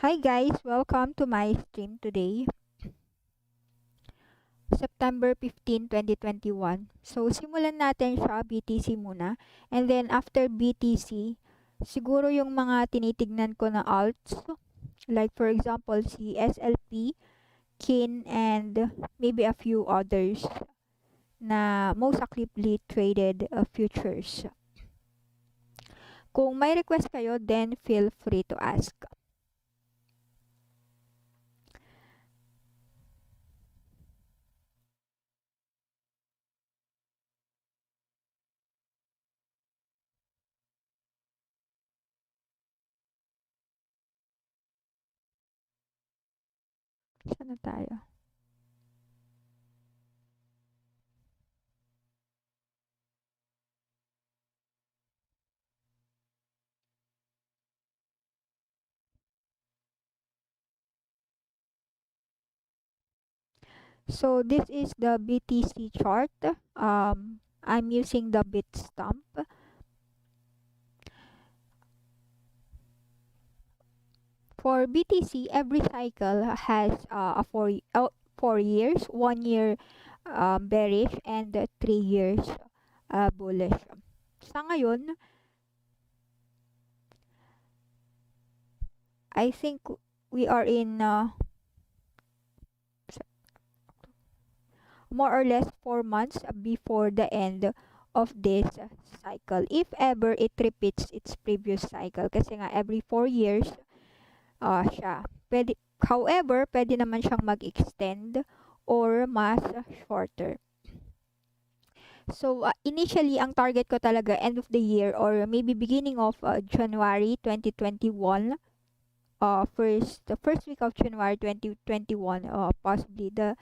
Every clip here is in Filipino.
Hi guys, welcome to my stream today, September 15, 2021. So simulan natin siya BTC muna, and then after BTC, siguro yung mga tinitignan ko na alts, like for example si SLP, KIN, and maybe a few others na most actively traded futures. Kung may request kayo, then feel free to ask. Saan na tayo? So this is the BTC chart. I'm using the bit stamp. For BTC, every cycle has 4 years, 1 year bearish, and 3 years bullish. Sa ngayon, I think we are in more or less 4 months before the end of this cycle. If ever it repeats its previous cycle, kasi nga every 4 years siya. However, pwede naman siyang mag-extend or mas shorter. So, initially, ang target ko talaga end of the year or maybe beginning of January 2021, the first week of January 2021, possibly the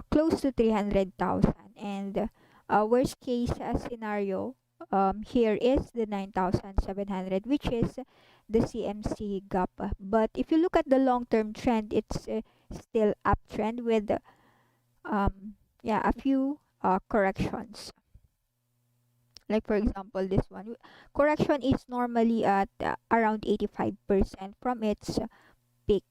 close to 300,000. And worst case scenario here is the 9,700, which is the CMC gap. But if you look at the long-term trend, it's still uptrend with a few corrections. Like for example, this one correction is normally at around 85% from its peak.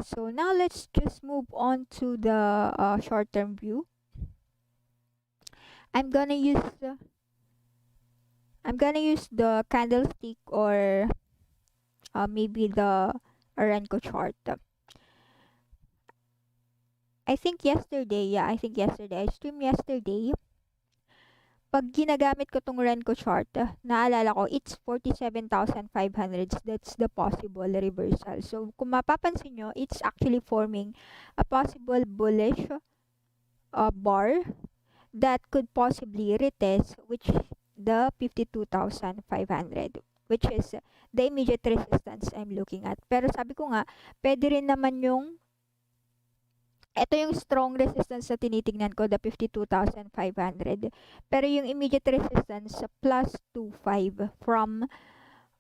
So now let's just move on to the short-term view. I'm gonna use the candlestick or maybe the Arenco chart. I think yesterday, I streamed yesterday. Pag ginagamit ko tong Renko chart, naalala ko, it's 47,500. That's the possible reversal. So, kung mapapansin nyo, it's actually forming a possible bullish bar that could possibly retest, which the 52,500, which is the immediate resistance I'm looking at. Pero sabi ko nga, pwede rin naman yung ito yung strong resistance na tinitingnan ko, the 52,500. Pero yung immediate resistance plus 25 from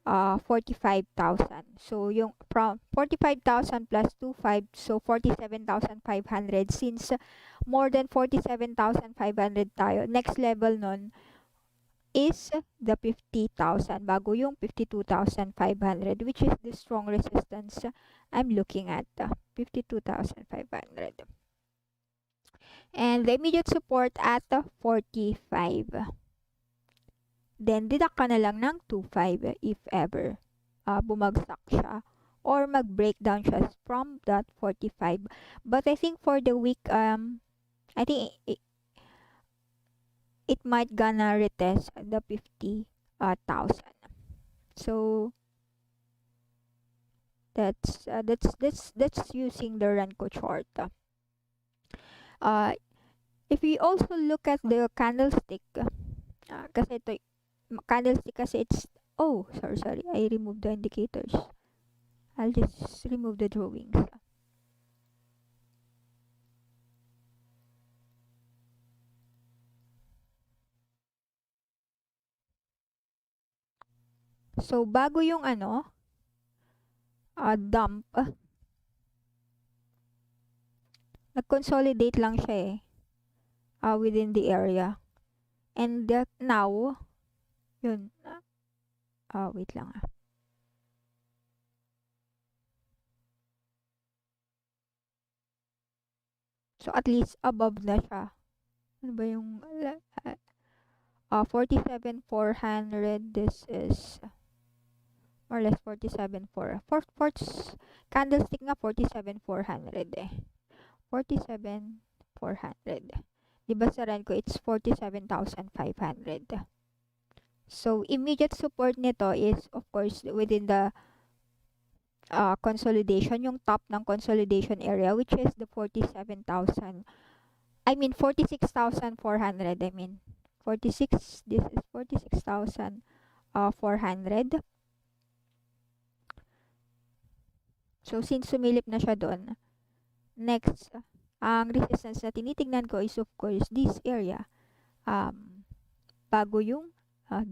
45,000. So yung from 45,000 plus 25, so 47,500. Since more than 47,500 tayo, next level nun is the 50,000 bago yung 52,500, which is the strong resistance I'm looking at, 52,500. And the immediate support at 45. Then deduct ka na lang ng 25 if ever bumagsak siya or mag-breakdown siya from that 45. But I think for the week, I think it might gonna retest the 50,000. So that's using the Renko chart. If we also look at the candlestick, kasi ito candlestick kasi it's sorry, I removed the indicators. I'll just remove the drawings. So bago yung dump, nag-consolidate lang siya within the area. And now, yun, wait lang So, at least above na siya. Ano ba yung 47,400. This is more or less 47,400. Fourth candlestick nga 47,400 eh. 47,400. Diba sa rent ko, it's 47,500. So, immediate support nito is, of course, within the consolidation, yung top ng consolidation area, which is the 47,000. I mean, 46,400. I mean, 46, this is 46,400. So, since sumilip na siya doon, next, ang resistance na tinitignan ko is, of course, this area. Bago yung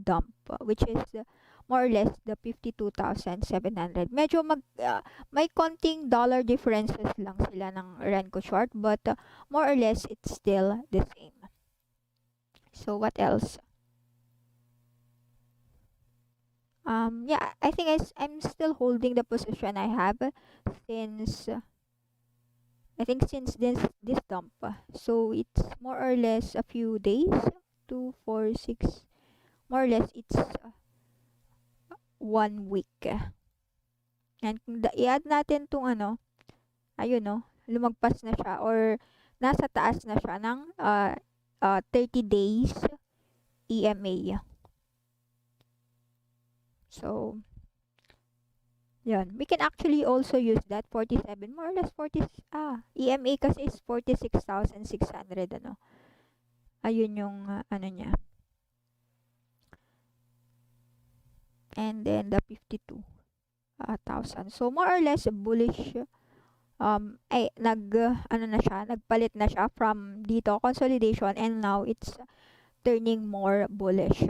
dump, which is more or less the 52,700. Medyo may konting dollar differences lang sila ng Renko short, but more or less it's still the same. So what else? Yeah, I think I'm still holding the position I have since I think since this dump. So it's more or less a few days, 2, 4, 6, more or less it's 1 week. And kung i-add natin tong ayun no, lumagpas na siya or nasa taas na siya ng 30 days EMA. So, yan. We can actually also use that 47, more or less 40, EMA kasi is 46,600 Ayun yung niya. And then the 52,000. So more or less bullish. Nagpalit na siya from dito consolidation, and now it's turning more bullish.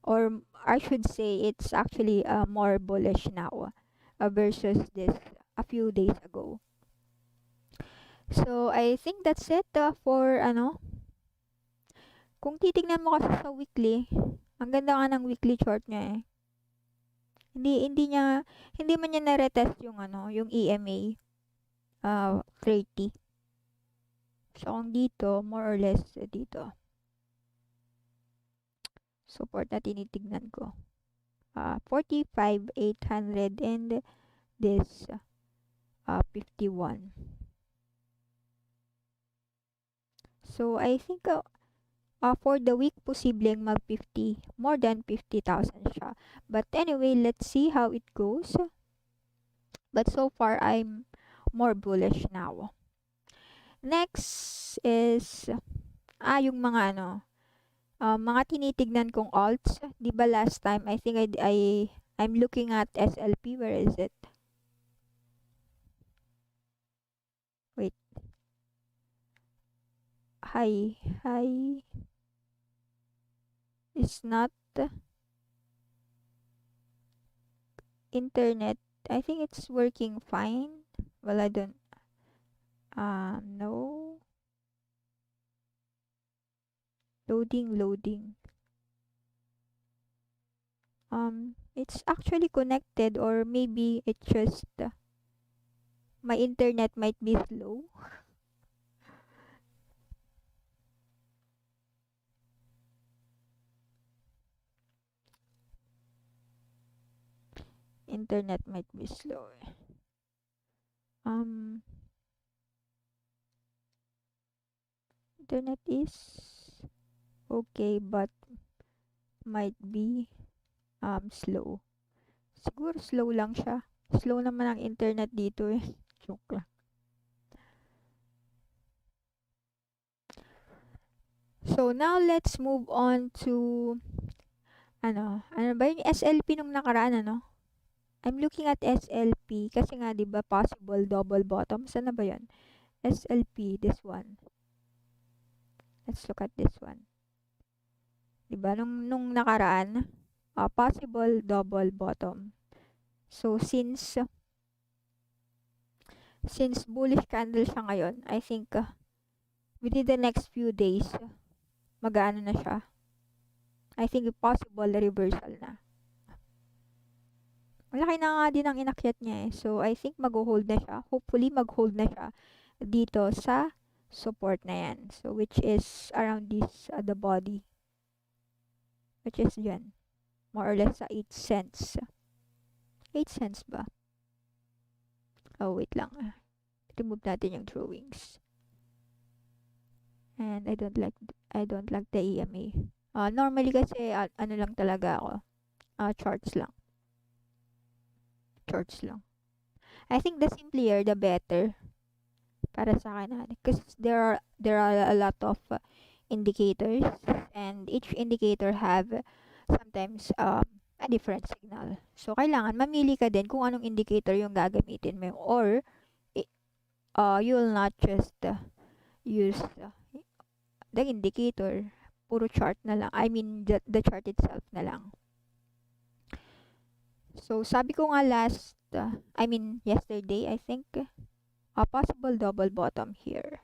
Or I should say it's actually more bullish now versus this a few days ago. So I think that's it for kung titignan mo kasi sa weekly, ang ganda nga ng weekly chart niya eh. Hindi man niya na-retest yung yung EMA 30. So kung dito, more or less dito. Support na tinitignan ko. 45,800 and this 51. So I think for the week, posibleng mag-50, more than 50,000 siya. But anyway, let's see how it goes. But so far, I'm more bullish now. Next is, yung mga mga tinitignan kong alts. Diba last time, I think I'm looking at SLP. Where is it? Wait. Hi. It's not internet. I think it's working fine. Well, I don't no. Loading. It's actually connected, or maybe it just my internet might be slow. Internet might be slow. Internet is okay, but might be slow. Siguro slow lang siya. Slow naman ang internet dito eh. Joke lang. So now let's move on to ano ba yung SLP nung nakaraan I'm looking at SLP kasi nga 'di ba possible double bottom. Saan na ba 'yon? SLP, this one. Let's look at this one. 'Di ba nung nakaraan, possible double bottom. So since bullish candle siya ngayon, I think within the next few days mag-aano na siya. I think possible reversal na. Malaki na nga din ang inakyat niya eh. So, I think mag-hold na siya. Hopefully, mag-hold na siya dito sa support na yan. So, which is around this, the body. Which is yan. More or less sa 8 cents. 8 cents ba? Oh, wait lang. Remove natin yung drawings. And I don't like the EMA. Normally kasi, ano lang talaga ako. Charts lang. Charts lang. I think the simpler, the better. Para sa akin. Because there are a lot of indicators. And each indicator have sometimes a different signal. So, kailangan mamili ka din kung anong indicator yung gagamitin mo. Or, you will not just use the indicator. Puro chart na lang. I mean, the chart itself na lang. So, sabi ko nga yesterday, I think, a possible double bottom here.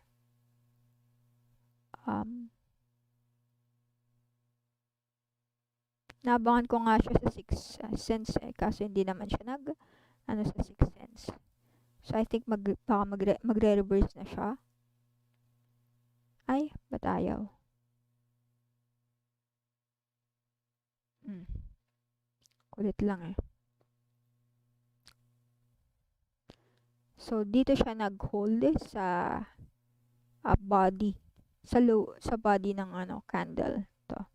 Naabangan ko nga siya sa 6 cents eh, kaso hindi naman siya sa 6 cents. So, I think baka magre-reverse na siya. Ay, ba't ayaw? Kulit lang eh. So, dito siya nag-hold sa body. Sa body ng candle to.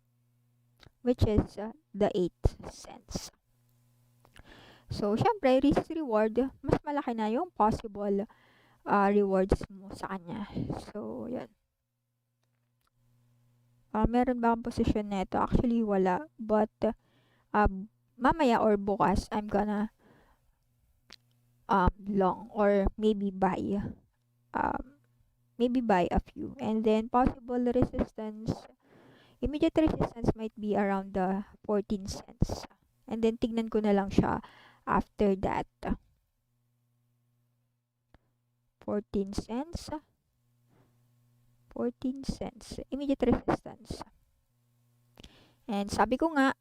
Which is the 8 cents. So, syempre, risk reward, mas malaki na yung possible rewards mo sa kanya. So, yan. Meron ba akong position neto? Actually, wala. But, mamaya or bukas, I'm gonna long or maybe buy a few. And then, possible resistance, immediate resistance might be around the 14 cents. And then, tignan ko na lang siya after that. 14 cents. 14 cents. Immediate resistance. And sabi ko nga,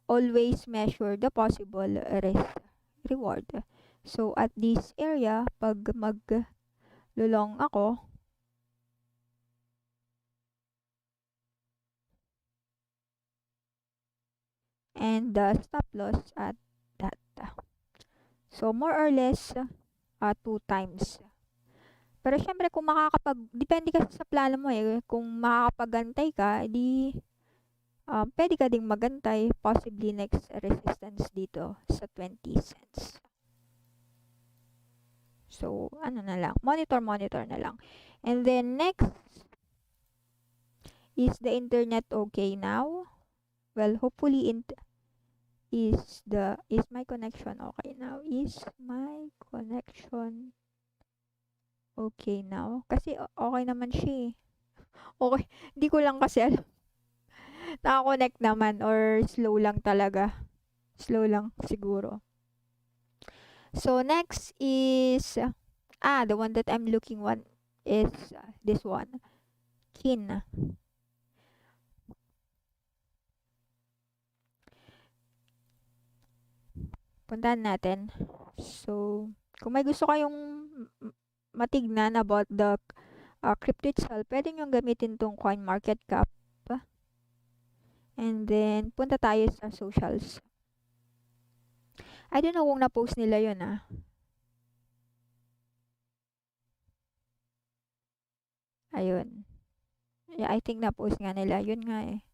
always measure the possible risk reward. So, at this area, pag mag-lulong ako, and the stop loss at that. So, more or less, 2 times. Pero syempre, kung depende kasi sa plano mo eh. Kung makakapagantay ka, pwede ka ding magantay. Possibly next resistance dito sa 20 cents. So, ano na lang. Monitor na lang. And then, next, is the internet okay now? Well, hopefully, is my connection okay now? Is my connection okay now? Kasi okay naman siya eh. Okay. Hindi ko lang kasi alam. Naka-connect naman or slow lang talaga. Slow lang siguro. So, next is, the one that I'm looking one is this one. Kin. Puntahan natin. So, kung may gusto kayong matignan about the crypto itself, pwede nyo gamitin tong coin market cap. And then, punta tayo sa socials. I don't know kung na-post nila yun Ayun. Yeah, I think na-post nga nila. Yun nga eh.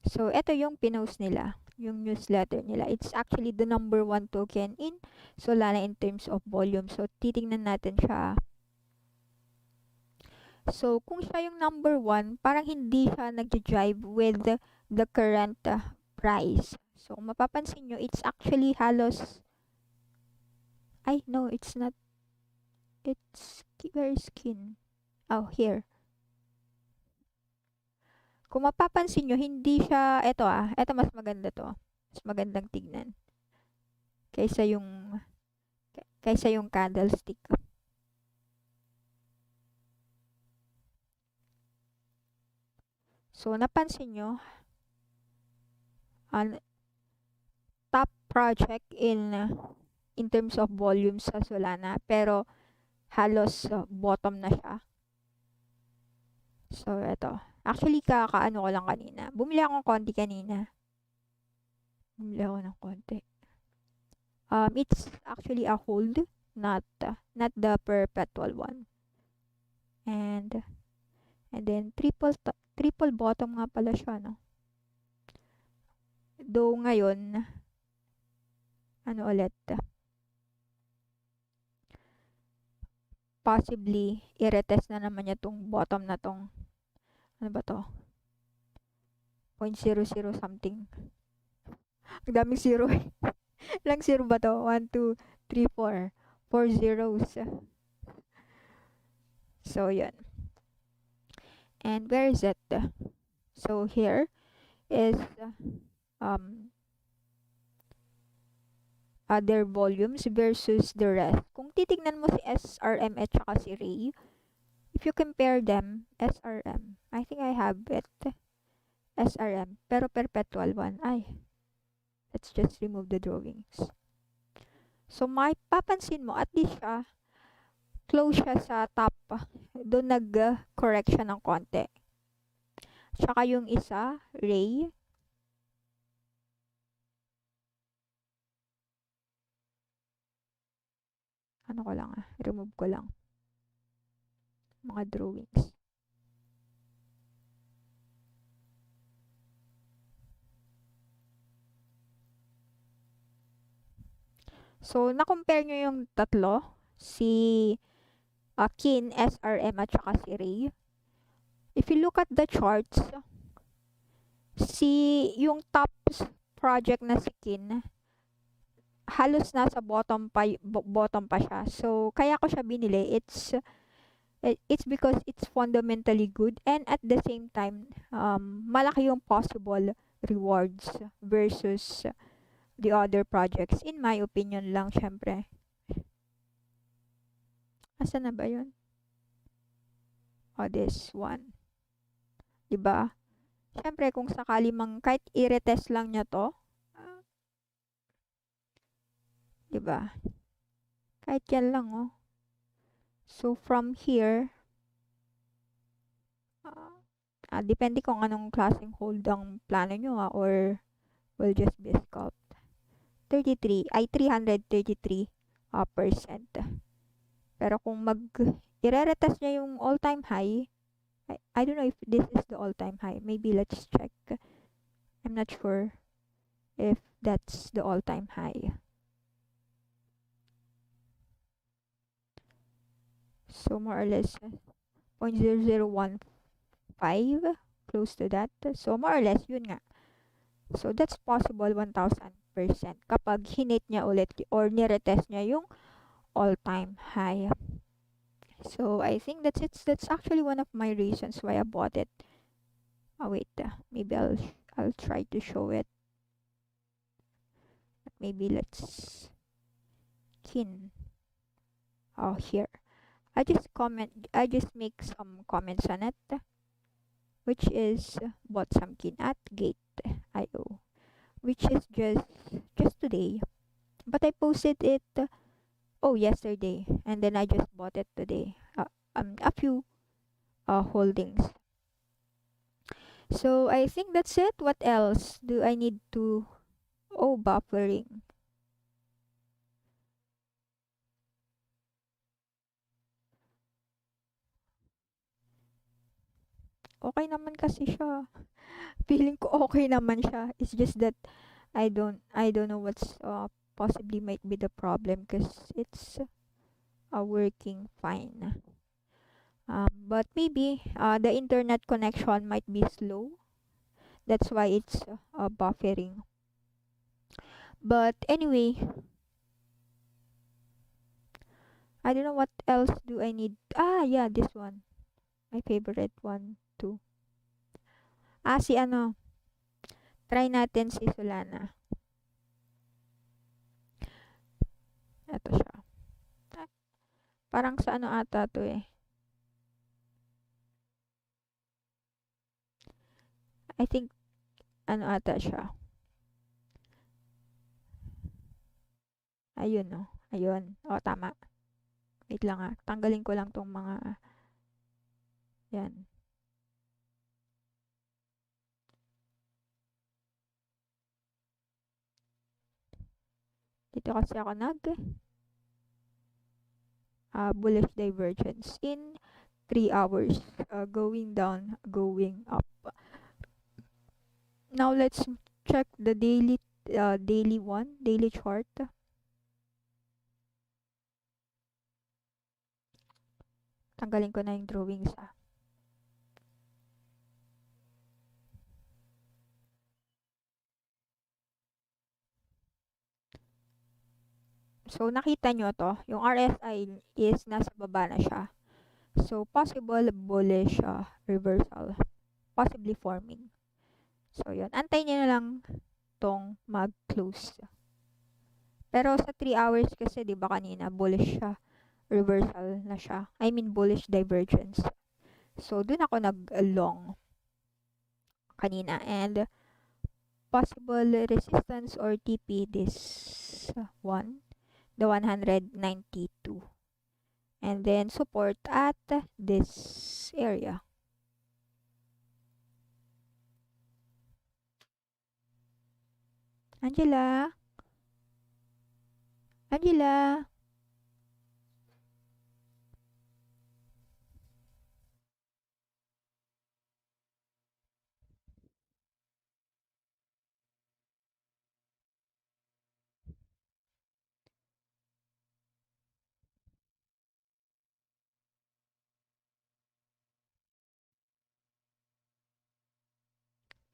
So, ito yung pinost nila. Yung newsletter nila. It's actually the number 1 token in Solana in terms of volume. So, titingnan natin siya. So, kung siya yung number 1, parang hindi siya nag-drive with the current price. So, kung mapapansin nyo, it's actually halos... no, it's not. Where is skin? Oh, here. Kung mapapansin nyo, hindi siya... Ito mas maganda to. Mas magandang tignan. Kaysa yung candlestick. So, napansin nyo, top project in terms of volume sa Solana, pero halos bottom na siya. So, eto. Actually, kakaano ko lang kanina. Bumili akong konti kanina. Bumili ako ng konti. It's actually a hold, not the perpetual one. And then triple bottom nga pala siya, no? Though ngayon, ano ulit, possibly, i-retest na naman niya tong bottom na tong, ano ba to? 0.00 something. Ang daming zero eh. Ilang zero ba to? 1, 2, 3, 4. 4 zeros. So, yun. And where is it? So, here is other volumes versus the rest. Kung titignan mo si SRM at saka si Ray, if you compare them, SRM, I think I have it. SRM, pero perpetual one. Ay, let's just remove the drawings. So, papansin mo, at least siya, close siya sa top. Doon nag-correct siya ng konti. Tsaka yung isa, Ray, ano ko lang remove ko lang mga drawings. So, na-compare nyo yung tatlo, si Kin, SRM, at saka si Ray. If you look at the charts, yung top project na si Kin, halos nasa bottom pa siya. So, kaya ko siya binili. It's because it's fundamentally good, and at the same time, malaki yung possible rewards versus the other projects. In my opinion lang, syempre. Asa na ba yun? Oh, this one. Diba? Syempre, kung sakali kahit i-retest lang niya to, diba? Kahit yan lang, oh. So, from here, depende kung anong klaseng hold ang plano nyo, or will just be scalped. 333%. Pero kung i-retest niya yung all-time high, I don't know if this is the all-time high. Maybe let's check. I'm not sure if that's the all-time high. So, more or less, 0.0015, close to that. So, more or less, yun nga. So, that's possible 1,000% kapag hinit niya ulit or niretest niya yung all-time high. So, I think that's it. That's actually one of my reasons why I bought it. Oh, wait. Maybe I'll try to show it. Maybe let's Kin. Oh, here. I just make some comments on it, which is bought some Kin at Gate.io, which is just today. But I posted it yesterday, and then I just bought it today. A few holdings. So I think that's it. What else do I need to? Oh, buffering. Okay naman kasi siya. Feeling ko okay naman siya. It's just that I don't know what's possibly might be the problem, because it's working fine. But maybe the internet connection might be slow. That's why it's buffering. But anyway, I don't know what else do I need. Yeah, this one. My favorite one too. Si ano. Try natin si Solana. Ito siya. Parang sa ano ata to eh. I think ano ata siya. Ayun, no. Ayun. O, tama. Wait lang ah. Tanggalin ko lang tong mga, yan. Dito kasi ako bullish divergence in 3 hours. Going down, going up. Now, let's check the daily chart. Tanggalin ko na yung drawings ah. So, nakita nyo to, yung RSI is nasa baba na siya. So, possible bullish reversal. Possibly forming. So, yun. Antayin nyo na lang tong mag-close. Pero sa 3 hours kasi, di ba kanina, bullish siya. Reversal na siya. I mean, bullish divergence. So, dun ako nag-long kanina. And, possible resistance or TP, this one, the 192. And then, support at this area. Angela? Angela?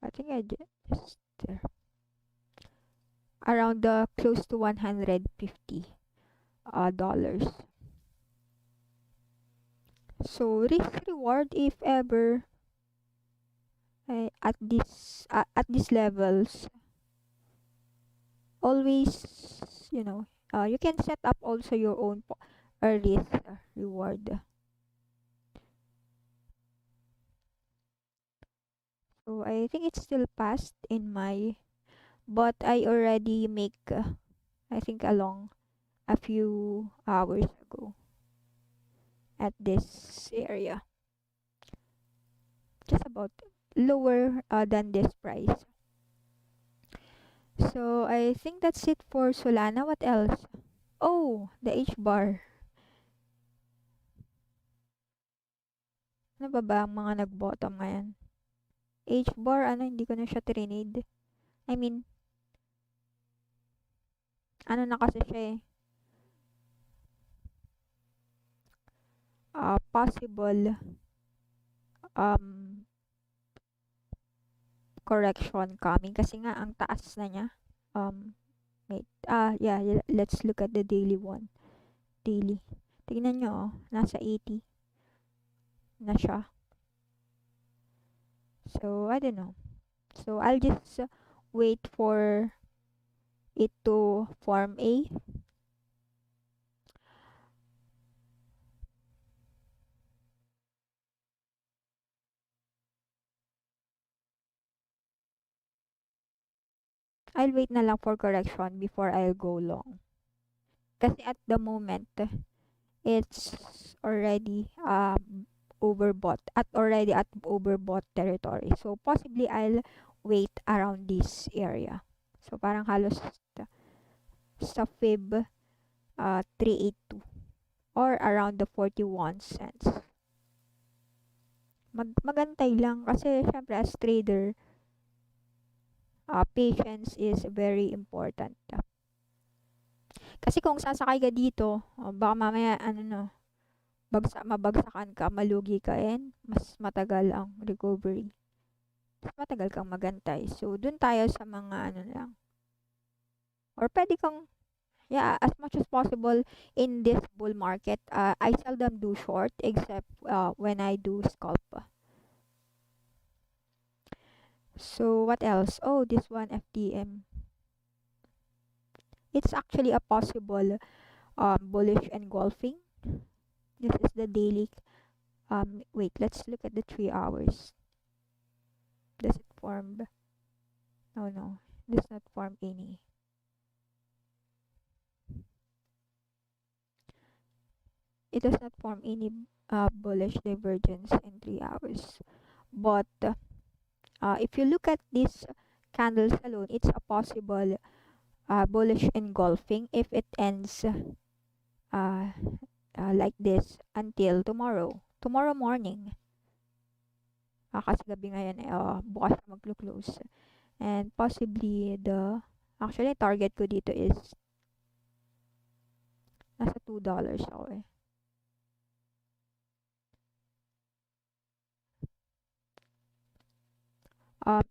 I think I just there. Around close to 150 dollars. So risk reward if ever at these levels, always you can set up also your own risk reward. So I think it's still past in my, but I already make I think along a few hours ago at this area, just about lower than this price. So I think that's it for Solana. What else? Oh, the H bar. Ano ba ang mga nag-bottom ngayon? H bar, hindi ko na siya trinade. I mean, na kasi siya eh. Possible um, correction coming kasi nga ang taas na niya. Wait. Yeah, let's look at the daily one. Daily. Tignan nyo, nasa 80 na siya. So, I don't know. So, I'll just wait for it to form A. I'll wait na lang for correction before I'll go long. Kasi at the moment, it's already overbought at overbought territory. So possibly I'll wait around this area. So parang halos sa fib 382 or around the 41 cents. Magantay lang kasi syempre as trader, patience is very important. Kasi kung sasakay ka dito, baka mamaya mabagsakan ka, malugi ka, and mas matagal ang recovery. Mas matagal kang magantay. So, dun tayo sa mga lang. Or pwede kang, yeah, as much as possible in this bull market, I seldom do short except when I do scalp. So, what else? Oh, this one, FTM. It's actually a possible bullish engulfing. This is the daily. Wait, let's look at the 3 hours. Does it form? No, does not form any. it does not form any bullish divergence in 3 hours. But if you look at these candles alone, it's a possible bullish engulfing if it ends uh, like this until tomorrow morning. Kasi gabi ngayon, bukas na maglo-close. And possibly actually target ko dito is nasa $2 ako eh.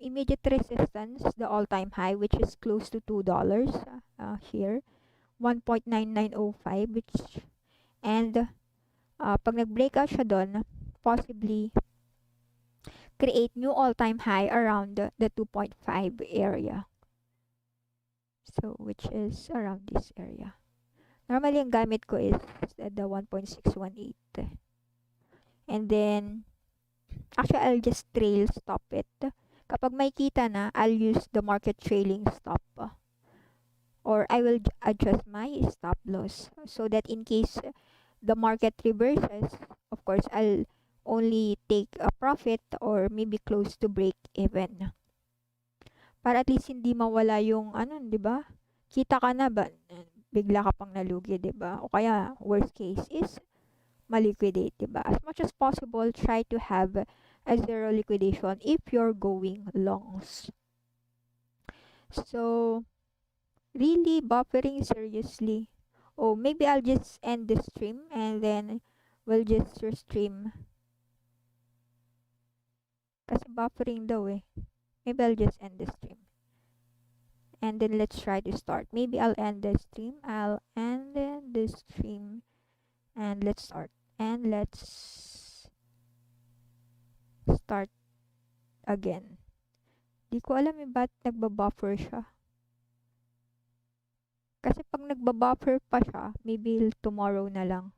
Immediate resistance, the all-time high, which is close to $2 here, 1.9905, which, and pag nag-breakout siya doon, possibly create new all-time high around the 2.5 area. So, which is around this area. Normally, ang gamit ko is the 1.618. And then, actually, I'll just trail stop it. Kapag may kita na, I'll use the market trailing stop. Or I will adjust my stop loss so that in case the market reverses, of course, I'll only take a profit or maybe close to break even. Para at least hindi mawala yung di ba? Kita ka na ba bigla ka pang nalugi, 'di ba? O kaya worst case is maliquidate, 'di ba? As much as possible, try to have a zero liquidation if you're going longs. So, really buffering seriously. Oh, maybe I'll just end the stream and then we'll just restream. Kasi buffering daw eh. Maybe I'll just end the stream. And then let's try to start. Maybe I'll end the stream. I'll end the stream. And let's start. And let's start again. Di ko alam ba't nagbabuffer siya. Kasi pag nagbabuffer pa siya, maybe tomorrow na lang.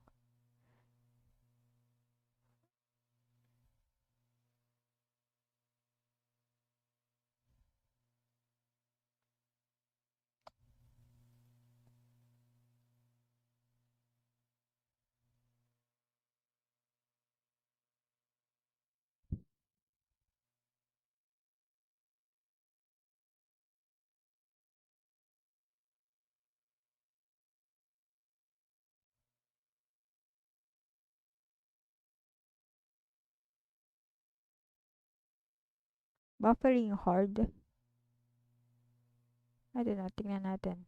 Buffering hard. I don't know. Tingnan natin.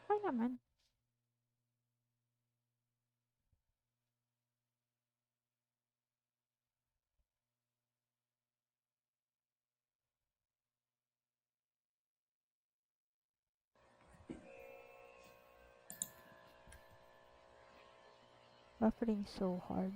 Okay naman. Suffering so hard.